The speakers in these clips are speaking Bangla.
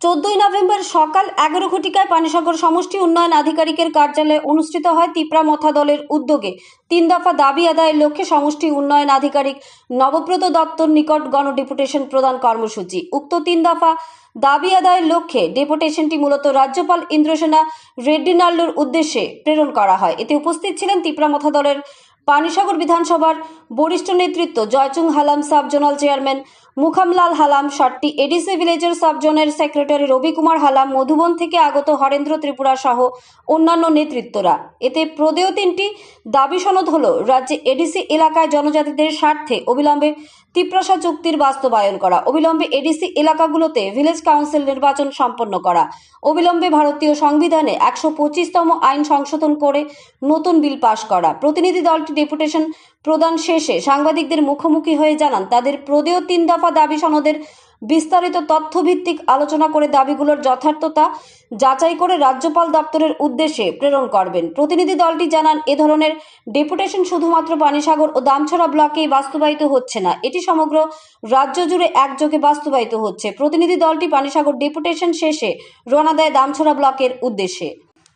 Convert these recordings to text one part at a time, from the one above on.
14 নভেম্বর সকাল 11 ঘটিকায় পানিসাগর সমষ্টি উন্নয়ন আধিকারিকের কার্যালয়ে অনুষ্ঠিত হয় তিপ্রা মথা দলের উদ্যোগে 3 দফা দাবি আদায়ের লক্ষ্যে সমষ্টি উন্নয়ন আধিকারিক নবব্রত দত্তর নিকট গণডেপুটেশন প্রদান কর্মসূচি। উক্ত 3 দফা দাবি আদায়ের লক্ষ্যে ডেপুটেশনটি মূলত রাজ্যপাল ইন্দ্রসেনা রেড্ডি নাল্লুর উদ্দেশ্যে প্রেরণ করা হয়। এতে উপস্থিত ছিলেন তিপ্রা মথা দলের পানিসাগর বিধানসভার বরিষ্ঠ নেতৃত্ব Joychung Halam sub zonal chairman Mukhamlal Halam, 7টি এডিসি ভিলেজের সাব জোনের সেক্রেটারি রবি কুমার হালাম, মধুবন থেকে আগত হরেন্দ্র ত্রিপুরা সহ অন্যান্য নেতৃত্বরা। এতে প্রদেয় 3টি দাবি সনদ হল রাজ্যে এডিসি এলাকায় জনজাতিদের স্বার্থে অবিলম্বে তিপ্রাসা চুক্তির বাস্তবায়ন করা, অবিলম্বে এডিসি এলাকাগুলোতে ভিলেজ কাউন্সিল নির্বাচন সম্পন্ন করা, অবিলম্বে ভারতীয় সংবিধানে 125তম আইন সংশোধন করে নতুন বিল পাশ করা। প্রতিনিধি দলটি ডেপুটেশন প্রদান শেষে সাংবাদিকদের মুখোমুখি হয়ে জানান তাদের প্রদেয় 3 দফা দাবি সনদের বিস্তারিত তথ্যভিত্তিক আলোচনা করে দাবিগুলোর যথার্থতা যাচাই করে রাজ্যপাল দপ্তরের উদ্দেশ্যে প্রেরণ করবেন। প্রতিনিধি দলটি জানান এ ধরনের ডেপুটেশন শুধুমাত্র পানিসাগর ও দামছড়া ব্লকেই বাস্তবায়িত হচ্ছে না, এটি সমগ্র রাজ্য জুড়ে একযোগে বাস্তবায়িত হচ্ছে। প্রতিনিধি দলটি পানিসাগর ডেপুটেশন শেষে রওনা দেয় দামছড়া ব্লকের উদ্দেশ্যে।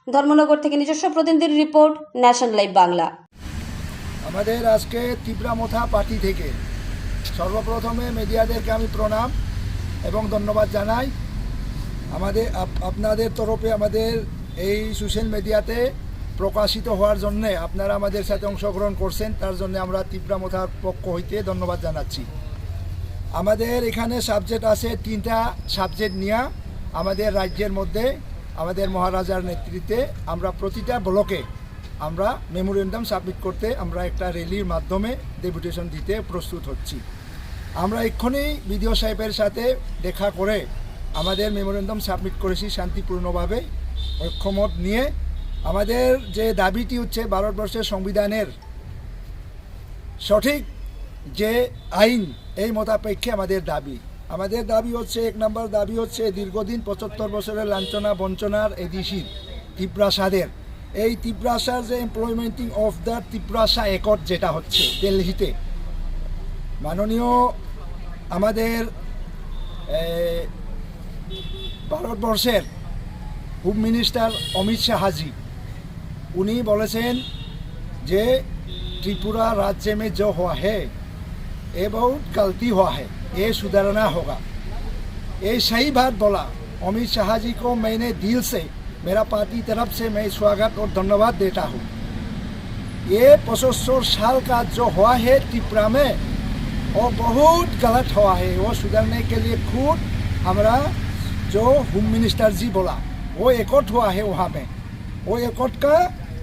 ধর্মনগর থেকে নিজস্ব প্রতিনিধির রিপোর্ট, ন্যাশন লাইভ বাংলা। আমাদের আজকে তিপ্রা মথা পার্টি থেকে সর্বপ্রথমে মিডিয়াদেরকে আমি প্রণাম এবং ধন্যবাদ জানাই। আপনাদের তরফে আমাদের এই সোশ্যাল মিডিয়াতে প্রকাশিত হওয়ার জন্যে আপনারা আমাদের সাথে অংশগ্রহণ করছেন, তার জন্য আমরা তিপ্রা মথার পক্ষ হইতে ধন্যবাদ জানাচ্ছি। আমাদের এখানে সাবজেক্ট আছে 3টা সাবজেক্ট নিয়ে আমাদের রাজ্যের মধ্যে আমাদের মহারাজার নেতৃত্বে আমরা প্রতিটা ব্লকে আমরা মেমোরেন্ডাম সাবমিট করতে আমরা একটা র্যালির মাধ্যমে ডেপুটেশন দিতে প্রস্তুত হচ্ছি। আমরা এক্ষুনি বিডিও সাহেবের সাথে দেখা করে আমাদের মেমোরেন্ডাম সাবমিট করেছি শান্তিপূর্ণভাবে ঐক্যমত নিয়ে। আমাদের যে দাবিটি হচ্ছে ভারতবর্ষের সংবিধানের সঠিক যে আইন, এই মোতাবেক আমাদের দাবি হচ্ছে 1 নম্বর দাবি হচ্ছে দীর্ঘদিন 75 বছরের লাঞ্ছনা বঞ্চনার এডিসির তিপ্রাসাদের এই তিপ্রাসার যে এমপ্লয়মেন্টিং অফ দ্য তিপ্রাসা অ্যাকর্ড যেটা হচ্ছে দিল্লিতে, মাননীয় আমাদের ভারতবর্ষের হোম মিনিস্টার অমিত শাহজি উনি বলেছেন যে त्रिपुरा राज्य में जो हुआ है ये बहुत गलती हुआ है, ये सुधारना होगा। ये सही बात बोला अमित शाह जी को मैंने दिल से, मेरा पार्टी तरफ से मैं स्वागत और धन्यवाद देता हूँ। ये 75 साल का जो हुआ है त्रिपुरा में वो बहुत गलत हुआ है, वो सुधारने के लिए खुद हमारा जो होम मिनिस्टर जी बोला वो एकट हुआ है वहाँ में, वो एकट का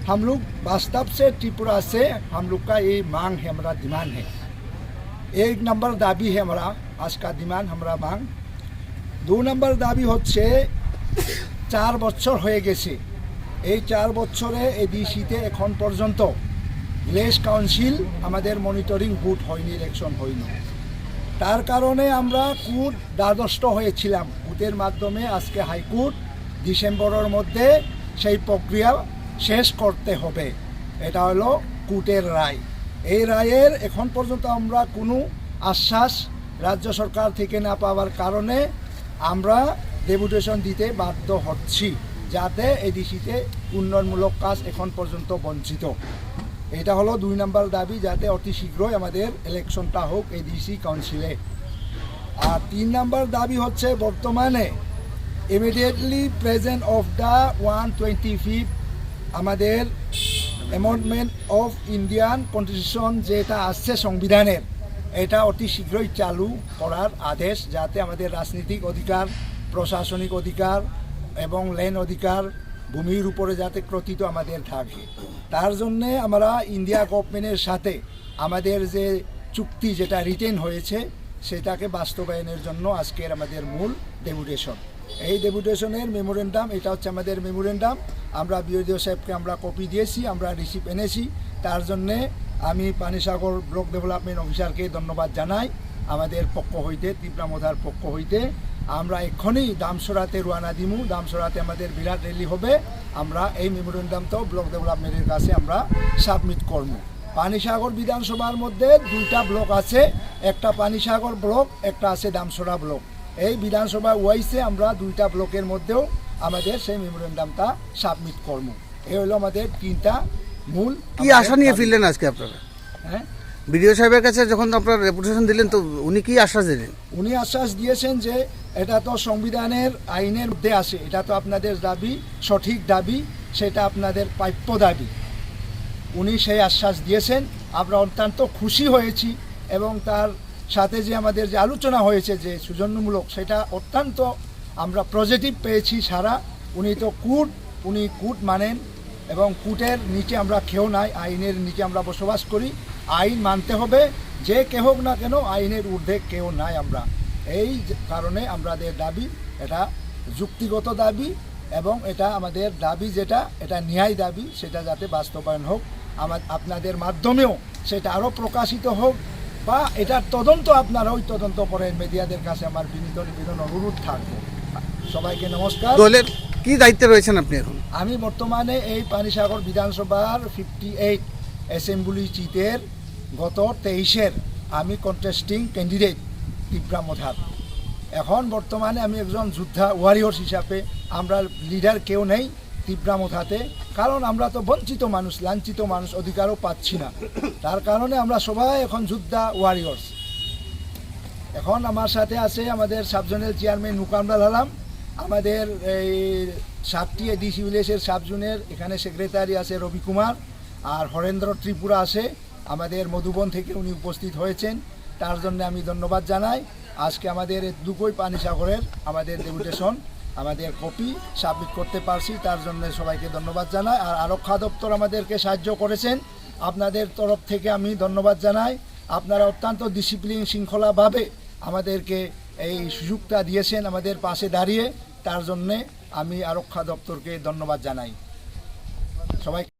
हम लोग वास्तव से त्रिपुरा से हम लोग का ये मांग है, हमारा डिमांड है। 1 नंबर दाबी है हमारा आज का डिमांड, हमारा मांग। 2 नंबर दाबी হচ্ছে 4 বছর হয়ে গেছে, এই 4 বছরে এডিসিতে এখন পর্যন্ত ভিলেজ কাউন্সিল আমাদের মনিটরিং বোর্ড হয়নি, ইলেকশন হয়নি। তার কারণে আমরা কোর্ট দ্বারস্থ হয়েছিলাম। কোর্টের মাধ্যমে আজকে হাইকোর্ট ডিসেম্বরের মধ্যে সেই প্রক্রিয়া শেষ করতে হবে, এটা হলো কোর্টের রায়। এই রায়ের এখন পর্যন্ত আমরা কোনো আশ্বাস রাজ্য সরকার থেকে না পাওয়ার কারণে আমরা ডেপুটেশন দিতে বাধ্য হচ্ছি, যাতে এডিসিতে উন্নয়নমূলক কাজ এখন পর্যন্ত বঞ্চিত। এটা হলো 2 নম্বর দাবি, যাতে অতি শীঘ্রই আমাদের ইলেকশনটা হোক এডিসি কাউন্সিলে। আর 3 নম্বর দাবি হচ্ছে বর্তমানে ইমিডিয়েটলি প্রেজেন্ট অফ দ্য 125 আমাদের অ্যামেন্ডমেন্ট অফ ইন্ডিয়ান কনস্টিটিউশন যেটা আসছে সংবিধানের, এটা অতি শীঘ্রই চালু করার আদেশ, যাতে আমাদের রাজনৈতিক অধিকার, প্রশাসনিক অধিকার এবং ল্যান্ড অধিকার ভূমির উপরে যাতে কর্তৃত্ব আমাদের থাকে। তার জন্যে আমরা ইন্ডিয়া গভর্নমেন্টের সাথে আমাদের যে চুক্তি যেটা রিটেন হয়েছে সেটাকে বাস্তবায়নের জন্য আজকের আমাদের মূল ডেপুটেশন। এই ডেপুটেশনের মেমোরেন্ডাম, এটা হচ্ছে আমাদের মেমোরেন্ডাম, আমরা বিডিও সাহেবকে আমরা কপি দিয়েছি, আমরা রিসিভ এনেছি। তার জন্যে আমি পানিসাগর ব্লক ডেভেলপমেন্ট অফিসারকে ধন্যবাদ জানাই। আমাদের পক্ষ হইতে, তিপ্রা মথার পক্ষ হইতে আমরা এক্ষুনি দামছড়াতে রওনা দিমু। দামছড়াতে আমাদের বিরাট র্যালি হবে, আমরা এই মেমোরেন্ডামটা ব্লক ডেভেলপমেন্টের কাছে আমরা সাবমিট করব। পানিসাগর বিধানসভার মধ্যে 2টা ব্লক আছে, একটা পানিসাগর ব্লক, একটা আছে দামছড়া ব্লক। এই বিধানসভা ওয়াইসে আমরা 2টা ব্লকের মধ্যেও আমাদের সেই মেমোরেন্ডামটা সাবমিট করব। এই হলো আমাদের 3টা মূল। কি আশা নিয়ে ফিরলেন আজকে আপনারা? হ্যাঁ, বিডিও সাহেবের কাছে যখন আপনারা রেপুটেশন দিলেন তো উনি কি আশ্বাস দিলেন? উনি আশ্বাস দিয়েছেন যে এটা তো সংবিধানের আইনের মধ্যে আসে, এটা তো আপনাদের দাবি, সঠিক দাবি, সেটা আপনাদের প্রাপ্য দাবি। উনি সেই আশ্বাস দিয়েছেন। আমরা অত্যন্ত খুশি হয়েছি এবং তার সাথে যে আমাদের যে আলোচনা হয়েছে যে সুজনমূলক, সেটা অত্যন্ত আমরা পজিটিভ পেয়েছি সারা। উনি কুট মানেন এবং কুটের নিচে আমরা কেউ নাই, আইনের নিচে আমরা বসবাস করি। আইন মানতে হবে, যে কেউ হোক না কেন, আইনের ঊর্ধ্বে কেউ নাই আমরা। এই কারণে আমাদের দাবি এটা যুক্তিগত দাবি এবং এটা আমাদের দাবি যেটা এটা ন্যায় দাবি, সেটা যাতে বাস্তবায়ন হোক, আপনাদের মাধ্যমেও সেটা আরও প্রকাশিত হোক, বা এটার তদন্ত আপনারা ওই তদন্ত করেন। মিডিয়াদের কাছে আমার বিনীত নিবেদন, অনুরোধ থাকবে। সবাইকে নমস্কার। দলের কি দায়িত্বে রয়েছেন আপনি এখন? আমি বর্তমানে এই পানিসাগর বিধানসভার 58 অ্যাসেম্বলি সিটের গত 23-এর আমি কন্টেস্টিং ক্যান্ডিডেট ত্রিপুরা মথার। এখন বর্তমানে আমি একজন যোদ্ধা ওয়ারিয়র্স হিসাবে, আমরা লিডার কেউ নেই ত্রিপুরা মথাতে, কারণ আমরা তো বঞ্চিত মানুষ, লাঞ্ছিত মানুষ, অধিকারও পাচ্ছি না। তার কারণে আমরা সবাই এখন যোদ্ধা ওয়ারিয়র্স। এখন আমার সাথে আছে আমাদের সাবজোনাল চেয়ারম্যান মুকামরাল আলম, আমাদের এই 7টি এডিসি ভিলেজের সাবজোনের এখানে সেক্রেটারি আছে রবি কুমার, আর হরেন্দ্র ত্রিপুরা আছে আমাদের মধুবন থেকে, উনি উপস্থিত হয়েছেন, তার জন্য আমি ধন্যবাদ জানাই। আজকে আমাদের দুকোই পানিসাগরের আমাদের ডেপুটেশন আমাদের কপি সাবমিট করতে পারছি, তার জন্য সবাইকে ধন্যবাদ জানাই। আর আরক্ষা দপ্তর আমাদেরকে সাহায্য করেছেন, আপনাদের তরফ থেকে আমি ধন্যবাদ জানাই। আপনারা অত্যন্ত ডিসিপ্লিন শৃঙ্খলাভাবে আমাদেরকে এই সুযোগটা দিয়েছেন আমাদের পাশে দাঁড়িয়ে, তার জন্যে আমি আরক্ষা দপ্তরকে ধন্যবাদ জানাই। সবাই